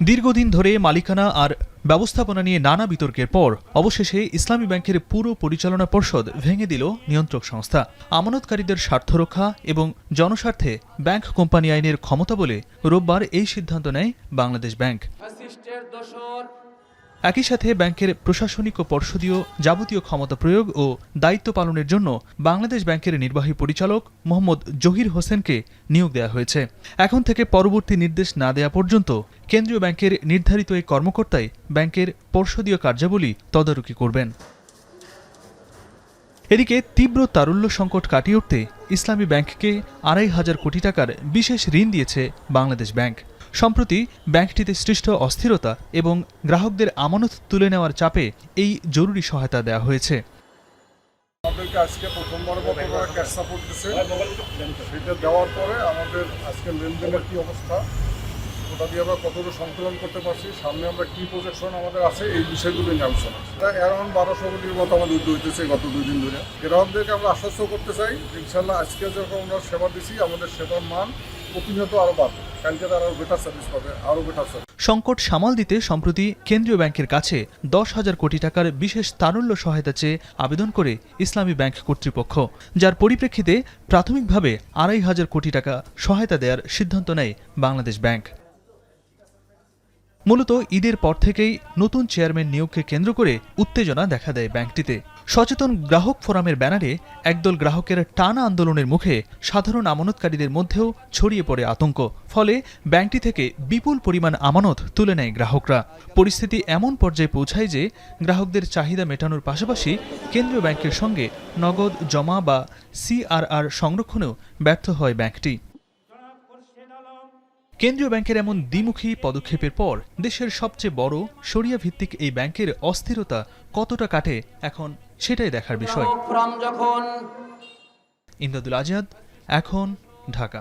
দীর্ঘদিন ধরে মালিকানা আর ব্যবস্থাপনা নিয়ে নানা বিতর্কের পর অবশেষে ইসলামী ব্যাংকের পুরো পরিচালনা পর্ষদ ভেঙে দিল নিয়ন্ত্রক সংস্থা। আমানতকারীদের স্বার্থ রক্ষা এবং জনস্বার্থে ব্যাংক কোম্পানি আইনের ক্ষমতা বলে রোববার এই সিদ্ধান্ত নেয় বাংলাদেশ ব্যাংক। একই সাথে ব্যাংকের প্রশাসনিক ও পর্ষদীয় যাবতীয় ক্ষমতা প্রয়োগ ও দায়িত্ব পালনের জন্য বাংলাদেশ ব্যাংকের নির্বাহী পরিচালক মোহাম্মদ জহির হোসেনকে নিয়োগ দেওয়া হয়েছে। এখন থেকে পরবর্তী নির্দেশ না দেয়া পর্যন্ত কেন্দ্রীয় ব্যাংকের নির্ধারিত এই কর্মকর্তাই ব্যাংকের পর্ষদীয় কার্যাবলী তদারকি করবেন। এদিকে তীব্র তারল্য সংকট কাটিয়ে উঠতে ইসলামী ব্যাংককে ২৫০০ কোটি টাকার বিশেষ ঋণ দিয়েছে বাংলাদেশ ব্যাংক। সম্প্রতি ব্যাংকটিতে সৃষ্ট অস্থিরতা এবং গ্রাহকদের আমানত তুলে নেওয়ার চাপে এই জরুরি সহায়তা দেওয়া হয়েছে। আমাদেরকে আজকে প্রথমবার মতো ক্যাশ সাপোর্ট দিচ্ছে, সেটা দেওয়ার পরে আমাদের আজকে লেনদেনের কি অবস্থা, ওটা দিয়ে আমরা কতটা সংকলন করতে পারছি, সামনে আমরা কি প্রজেকশন আমাদের আছে, এই বিষয়গুলো নিয়ে আলোচনা। অ্যারাউন্ড ১২০০ কোটির মতো আমাদের উদ্যোগ হইতেছে গত ২ দিন ধরে। গ্রাহকদেরকে আমরা আশ্বস্ত করতে চাই, ইনশাল্লাহ আজকে যখন আমরা সেবা দিচ্ছি আমাদের সেবার মান প্রতিনিয়ত আরও বাড়বে, কালকে তারা আরও বেটার সার্ভিস পাবে, আরও বেটার সার্ভিস। সংকট সামাল দিতে সম্প্রতি কেন্দ্রীয় ব্যাংকের কাছে ১০,০০০ কোটি টাকার বিশেষ তারল্য সহায়তা চেয়ে আবেদন করে ইসলামী ব্যাংক কর্তৃপক্ষ, যার পরিপ্রেক্ষিতে প্রাথমিকভাবে ২৫০০ কোটি টাকা সহায়তা দেওয়ার সিদ্ধান্ত নেয় বাংলাদেশ ব্যাংক। মূলত ঈদের পর থেকেই নতুন চেয়ারম্যান নিয়োগকে কেন্দ্র করে উত্তেজনা দেখা দেয় ব্যাংকটিতে। সচেতন গ্রাহক ফোরামের ব্যানারে একদল গ্রাহকের টানা আন্দোলনের মুখে সাধারণ আমানতকারীদের মধ্যেও ছড়িয়ে পড়ে আতঙ্ক। ফলে ব্যাংকটি থেকে বিপুল পরিমাণ আমানত তুলে নেয় গ্রাহকরা। পরিস্থিতি এমন পর্যায়ে পৌঁছায় যে গ্রাহকদের চাহিদা মেটানোর পাশাপাশি কেন্দ্রীয় ব্যাংকের সঙ্গে নগদ জমা বা সিআরআর সংরক্ষণেও ব্যর্থ হয় ব্যাংকটি। কেন্দ্রীয় ব্যাংকের এমন দ্বিমুখী পদক্ষেপের পর দেশের সবচেয়ে বড় শরিয়া ভিত্তিক এই ব্যাংকের অস্থিরতা কতটা কাটে এখন সেটাই দেখার বিষয়। ইমদাদুল আজাদ, এখন, ঢাকা।